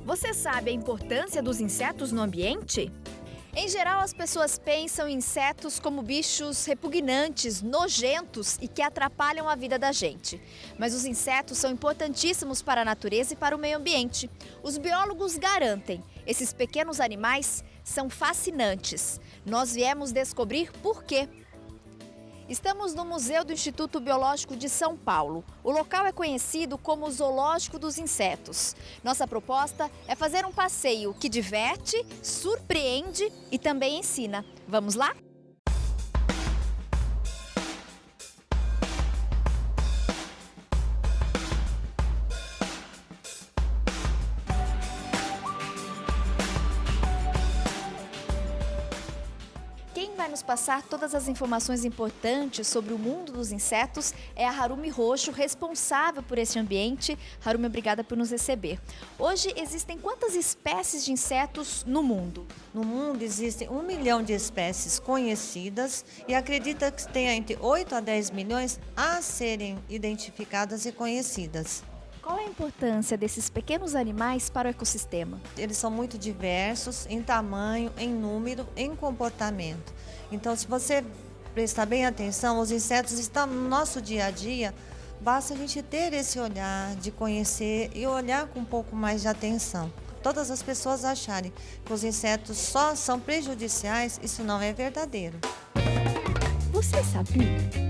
Você sabe a importância dos insetos no ambiente? Em geral, as pessoas pensam em insetos como bichos repugnantes, nojentos e que atrapalham a vida da gente. Mas os insetos são importantíssimos para a natureza e para o meio ambiente. Os biólogos garantem, esses pequenos animais são fascinantes. Nós viemos descobrir por quê. Estamos no Museu do Instituto Biológico de São Paulo. O local é conhecido como o Zoológico dos Insetos. Nossa proposta é fazer um passeio que diverte, surpreende e também ensina. Vamos lá? Quem vai nos passar todas as informações importantes sobre o mundo dos insetos é a Harumi Roxo, responsável por esse ambiente. Harumi, obrigada por nos receber. Hoje existem quantas espécies de insetos no mundo? No mundo existem 1 milhão de espécies conhecidas e acredita que tenha entre 8 a 10 milhões a serem identificadas e conhecidas. Qual é a importância desses pequenos animais para o ecossistema? Eles são muito diversos em tamanho, em número, em comportamento. Então, se você prestar bem atenção, os insetos estão no nosso dia a dia. Basta a gente ter esse olhar de conhecer e olhar com um pouco mais de atenção. Todas as pessoas acharem que os insetos só são prejudiciais, isso não é verdadeiro. Você sabia?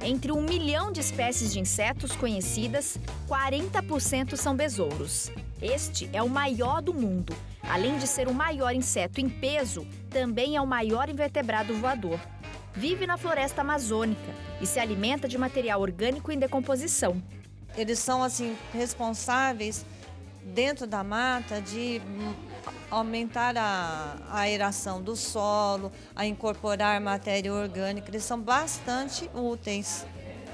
Entre 1 milhão de espécies de insetos conhecidas, 40% são besouros. Este é o maior do mundo. Além de ser o maior inseto em peso, também é o maior invertebrado voador. Vive na floresta amazônica e se alimenta de material orgânico em decomposição. Eles são responsáveis dentro da mata de aumentar a aeração do solo, a incorporar matéria orgânica. Eles são bastante úteis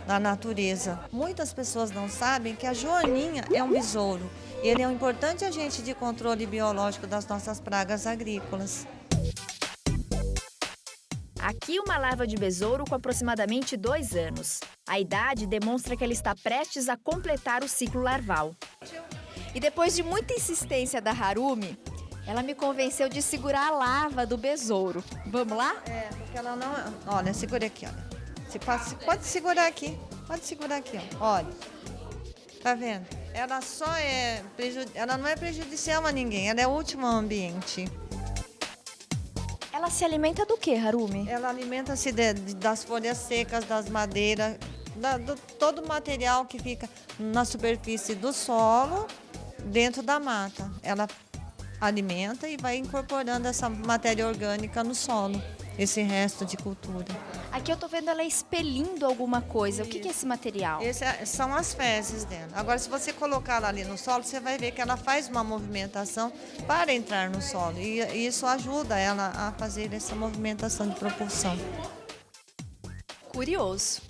na natureza. Muitas pessoas não sabem que a joaninha é um besouro. Ele é um importante agente de controle biológico das nossas pragas agrícolas. Aqui uma larva de besouro com aproximadamente 2 anos. A idade demonstra que ela está prestes a completar o ciclo larval. E depois de muita insistência da Harumi, ela me convenceu de segurar a larva do besouro. Vamos lá? É, porque ela não... Olha, segura aqui, olha. Pode segurar aqui. Pode segurar aqui, ó. Olha. Tá vendo? Ela ela não é prejudicial a ninguém. Ela é útil ao ambiente. Ela se alimenta do que, Harumi? Ela alimenta-se das folhas secas, das madeiras, todo o material que fica na superfície do solo, dentro da mata. Ela alimenta e vai incorporando essa matéria orgânica no solo, esse resto de cultura. Aqui eu tô vendo ela expelindo alguma coisa. O que é esse material? São as fezes dela. Agora, se você colocar ela ali no solo, você vai ver que ela faz uma movimentação para entrar no solo. E isso ajuda ela a fazer essa movimentação de propulsão. Curioso.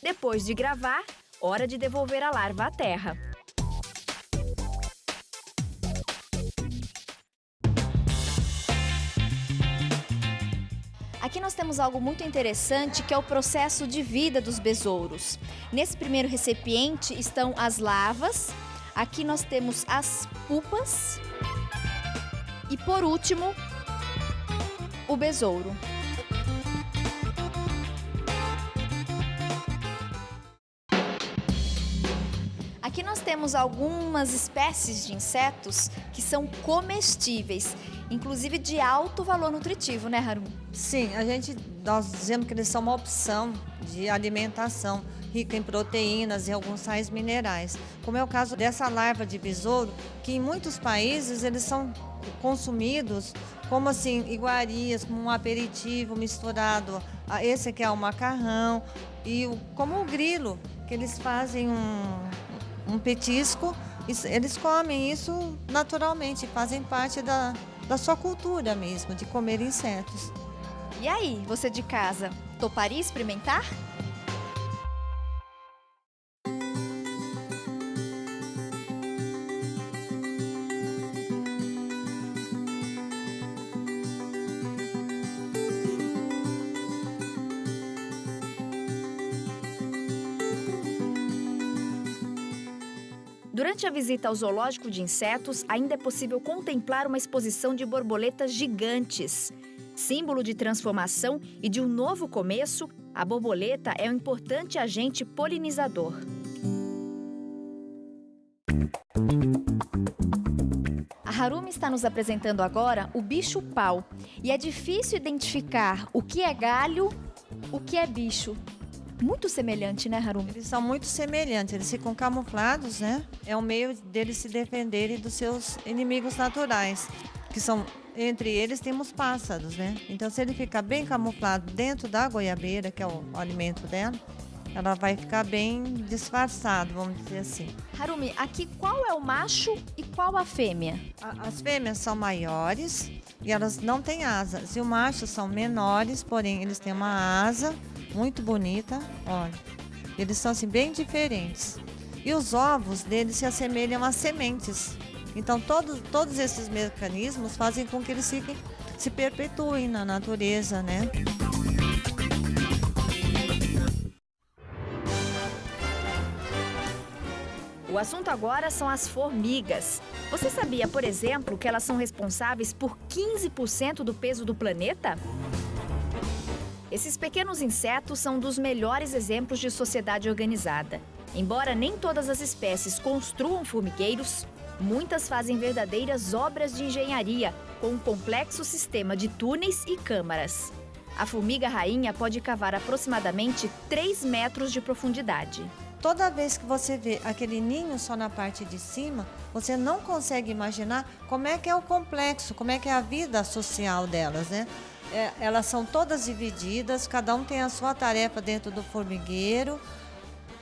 Depois de gravar, hora de devolver a larva à terra. Aqui nós temos algo muito interessante, que é o processo de vida dos besouros. Nesse primeiro recipiente estão as larvas, aqui nós temos as pupas e, por último, o besouro. Aqui nós temos algumas espécies de insetos que são comestíveis, inclusive de alto valor nutritivo, né, Harum? Sim, nós dizemos que eles são uma opção de alimentação rica em proteínas e alguns sais minerais. Como é o caso dessa larva de besouro, que em muitos países eles são consumidos como assim, iguarias, como um aperitivo misturado a esse aqui é o macarrão e como o grilo, que eles fazem um petisco, eles comem isso naturalmente, fazem parte da sua cultura mesmo, de comer insetos. E aí, você de casa, toparia experimentar? Durante a visita ao zoológico de insetos, ainda é possível contemplar uma exposição de borboletas gigantes. Símbolo de transformação e de um novo começo, a borboleta é um importante agente polinizador. A Harumi está nos apresentando agora o bicho-pau. E é difícil identificar o que é galho, o que é bicho. Muito semelhante, né, Harumi? Eles são muito semelhantes, eles ficam camuflados, né? É um meio deles se defenderem dos seus inimigos naturais, que são, entre eles, temos pássaros, né? Então, se ele ficar bem camuflado dentro da goiabeira, que é o alimento dela, ela vai ficar bem disfarçada, vamos dizer assim. Harumi, aqui qual é o macho e qual a fêmea? As fêmeas são maiores e elas não têm asas. E os machos são menores, porém eles têm uma asa muito bonita, olha. Eles são assim bem diferentes. E os ovos deles se assemelham a sementes. Então todos esses mecanismos fazem com que eles se perpetuem na natureza, né? O assunto agora são as formigas. Você sabia, por exemplo, que elas são responsáveis por 15% do peso do planeta? Esses pequenos insetos são dos melhores exemplos de sociedade organizada. Embora nem todas as espécies construam formigueiros, muitas fazem verdadeiras obras de engenharia, com um complexo sistema de túneis e câmaras. A formiga rainha pode cavar aproximadamente 3 metros de profundidade. Toda vez que você vê aquele ninho só na parte de cima, você não consegue imaginar como é que é o complexo, como é que é a vida social delas, né? Elas são todas divididas, cada um tem a sua tarefa dentro do formigueiro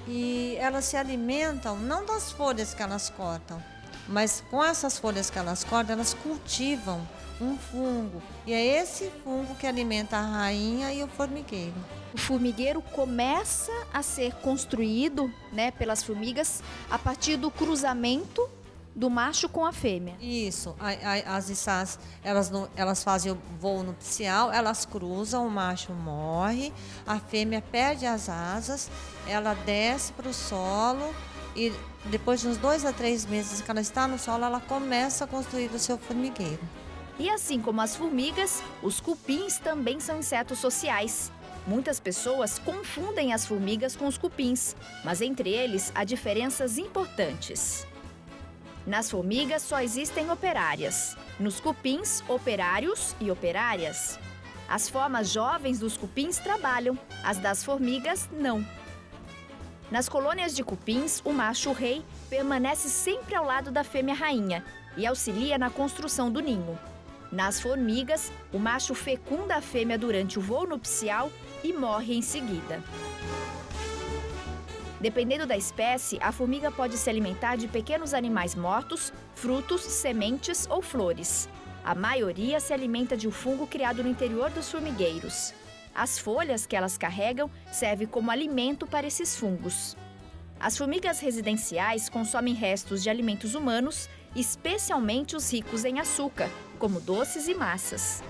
e elas se alimentam não das folhas que elas cortam, mas com essas folhas que elas cortam, elas cultivam um fungo. E é esse fungo que alimenta a rainha e o formigueiro. O formigueiro começa a ser construído, né, pelas formigas a partir do cruzamento do macho com a fêmea. Isso, as içás, elas fazem o voo nupcial, elas cruzam, o macho morre, a fêmea perde as asas, ela desce para o solo e depois de uns 2 a 3 meses que ela está no solo, ela começa a construir o seu formigueiro. E assim como as formigas, os cupins também são insetos sociais. Muitas pessoas confundem as formigas com os cupins, mas entre eles há diferenças importantes. Nas formigas só existem operárias. Nos cupins, operários e operárias. As formas jovens dos cupins trabalham, as das formigas não. Nas colônias de cupins, o macho rei permanece sempre ao lado da fêmea rainha e auxilia na construção do ninho. Nas formigas, o macho fecunda a fêmea durante o voo nupcial e morre em seguida. Dependendo da espécie, a formiga pode se alimentar de pequenos animais mortos, frutos, sementes ou flores. A maioria se alimenta de um fungo criado no interior dos formigueiros. As folhas que elas carregam servem como alimento para esses fungos. As formigas residenciais consomem restos de alimentos humanos, especialmente os ricos em açúcar, como doces e massas.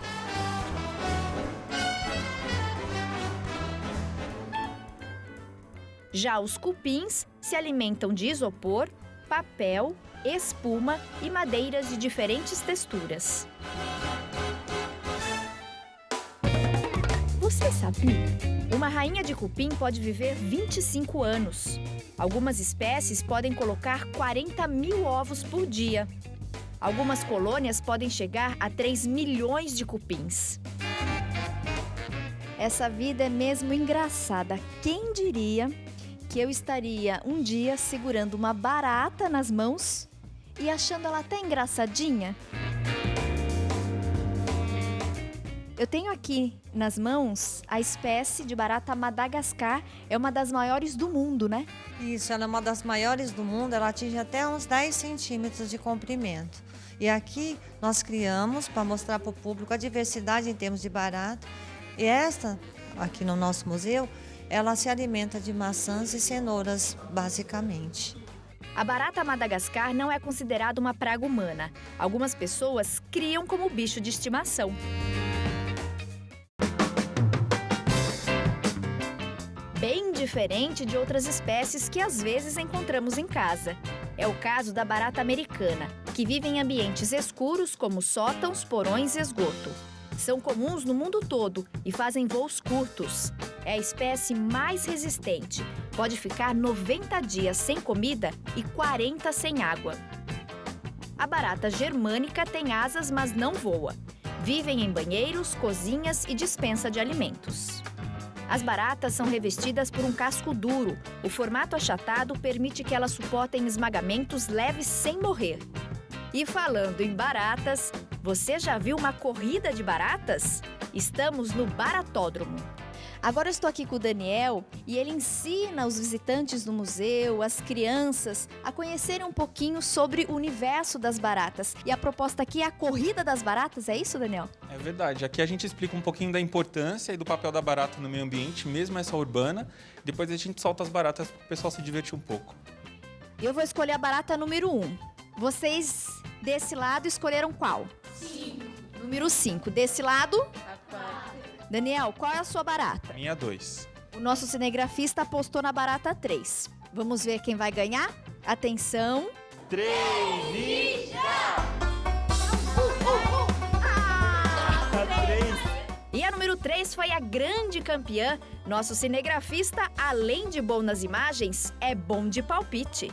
Já os cupins se alimentam de isopor, papel, espuma e madeiras de diferentes texturas. Você sabia? Uma rainha de cupim pode viver 25 anos. Algumas espécies podem colocar 40 mil ovos por dia. Algumas colônias podem chegar a 3 milhões de cupins. Essa vida é mesmo engraçada. Quem diria que eu estaria um dia segurando uma barata nas mãos e achando ela até engraçadinha? Eu tenho aqui nas mãos a espécie de barata Madagascar, é uma das maiores do mundo, né? Isso, ela é uma das maiores do mundo, ela atinge até uns 10 centímetros de comprimento. E aqui nós criamos para mostrar para o público a diversidade em termos de barata. E esta, aqui no nosso museu, ela se alimenta de maçãs e cenouras, basicamente. A barata Madagascar não é considerada uma praga humana. Algumas pessoas criam como bicho de estimação. Bem diferente de outras espécies que às vezes encontramos em casa. É o caso da barata americana, que vive em ambientes escuros como sótãos, porões e esgoto. São comuns no mundo todo e fazem voos curtos. É a espécie mais resistente. Pode ficar 90 dias sem comida e 40 sem água. A barata germânica tem asas, mas não voa. Vivem em banheiros, cozinhas e dispensa de alimentos. As baratas são revestidas por um casco duro. O formato achatado permite que elas suportem esmagamentos leves sem morrer. E falando em baratas, você já viu uma corrida de baratas? Estamos no Baratódromo. Agora eu estou aqui com o Daniel e ele ensina os visitantes do museu, as crianças, a conhecerem um pouquinho sobre o universo das baratas. E a proposta aqui é a corrida das baratas, é isso, Daniel? É verdade. Aqui a gente explica um pouquinho da importância e do papel da barata no meio ambiente, mesmo essa urbana. Depois a gente solta as baratas para o pessoal se divertir um pouco. Eu vou escolher a barata número 1. Vocês, desse lado, escolheram qual? 5. Número 5. Desse lado? A 4. Daniel, qual é a sua barata? Minha 2. O nosso cinegrafista apostou na barata 3. Vamos ver quem vai ganhar? Atenção! 3 e... 3. E a número 3 foi a grande campeã. Nosso cinegrafista, além de bom nas imagens, é bom de palpite.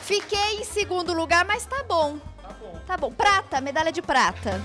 Fiquei em segundo lugar, mas tá bom. Tá bom. Tá bom. Prata, medalha de prata.